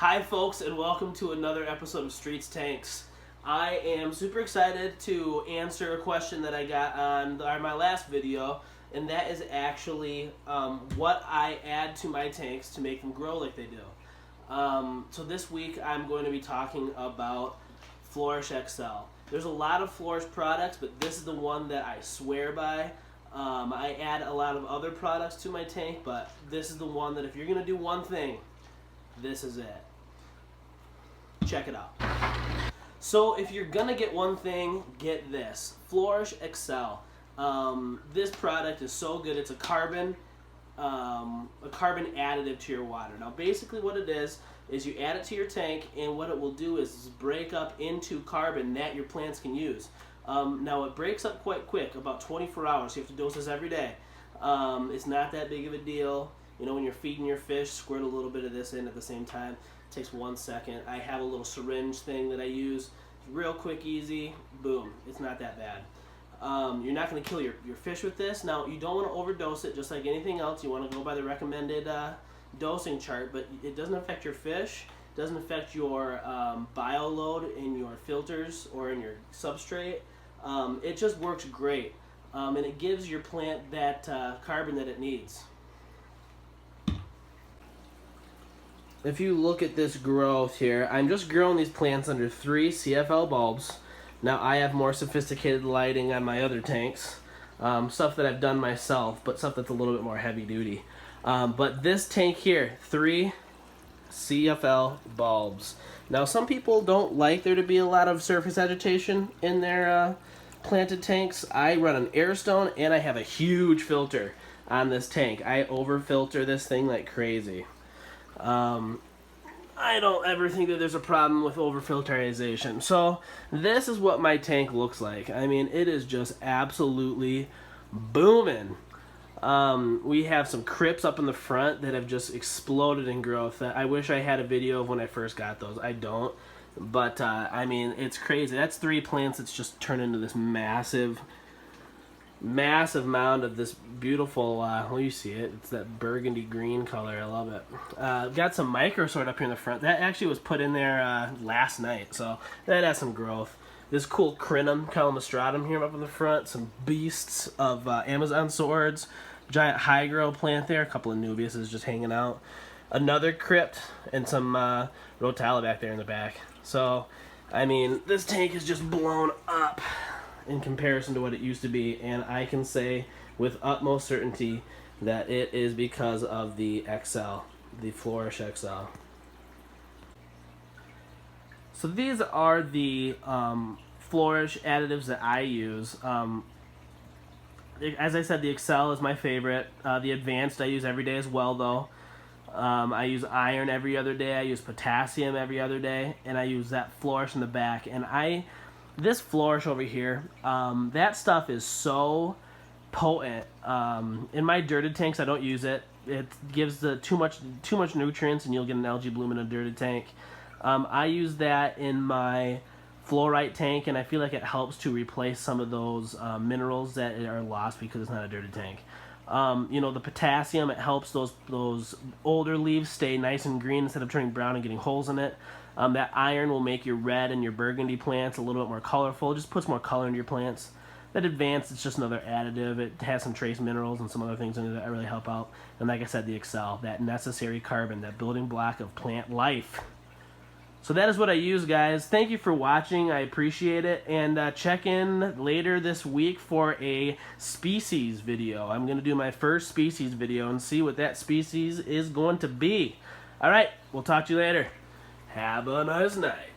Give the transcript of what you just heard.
Hi folks, and welcome to another episode of Streets Tanks. I am super excited to answer a question that I got on my last video, and that is actually what I add to my tanks to make them grow like they do. So this week I'm going to be talking about Flouish XL. There's a lot of Flouish products, but this is the one that I swear by. I add a lot of other products to my tank, but this is the one that if you're going to do one thing, this is it. Check it out. So if you're gonna get one thing, get this Flouish XL. This product is so good. It's a carbon additive to your water. Now basically what it is you add it to your tank, and what it will do is break up into carbon that your plants can use. Now it breaks up quite quick, about 24 hours. You have to dose this every day. It's not that big of a deal. You know, when you're feeding your fish, squirt a little bit of this in at the same time. It takes 1 second. I have a little syringe thing that I use. It's real quick, easy. Boom. It's not that bad. You're not going to kill your fish with this. Now, you don't want to overdose it, just like anything else. You want to go by the recommended dosing chart, but it doesn't affect your fish. It doesn't affect your bio load in your filters or in your substrate. It just works great, and it gives your plant that carbon that it needs. If you look at this growth here, I'm just growing these plants under 3 CFL bulbs. Now I have more sophisticated lighting on my other tanks, stuff that I've done myself, but stuff that's a little bit more heavy duty. But this tank here, 3 CFL bulbs. Now some people don't like there to be a lot of surface agitation in their planted tanks. I run an air stone, and I have a huge filter on this tank. I over filter this thing like crazy. I don't ever think that there's a problem with over-filterization. So this is what my tank looks like. I mean, it is just absolutely booming. We have some crypts up in the front that have just exploded in growth. I wish I had a video of when I first got those. I don't. But, I mean, it's crazy. That's 3 plants that's just turned into this massive mound of this beautiful, well, you see it, it's that burgundy green color. I love it. Got some microsort up here in the front. That actually was put in there last night, so that has some growth. This cool crinum calamostratum here up in the front, some beasts of Amazon swords, giant hygro plant there, a couple of nubiuses just hanging out, another crypt, and some rotala back there in the back. So, I mean, this tank is just blown up in comparison to what it used to be, and I can say with utmost certainty that it is because of the XL, the Flouish XL. So these are the Flouish additives that I use. As I said, the XL is my favorite. The Advanced I use every day as well, though. I use iron every other day. I use potassium every other day, and I use that Flouish in the back. And this Flouish over here, that stuff is so potent. In my dirted tanks, I don't use it. It gives too much nutrients, and you'll get an algae bloom in a dirted tank. I use that in my fluorite tank, and I feel like it helps to replace some of those minerals that are lost because it's not a dirted tank. You know, the potassium, it helps those older leaves stay nice and green instead of turning brown and getting holes in it. That iron will make your red and your burgundy plants a little bit more colorful. It just puts more color into your plants. That Advanced, it's just another additive. It has some trace minerals and some other things in it that really help out. And like I said, the XL, that necessary carbon, that building block of plant life. So that is what I use, guys. Thank you for watching. I appreciate it. And check in later this week for a species video. I'm going to do my first species video and see what that species is going to be. All right, we'll talk to you later. Have a nice night.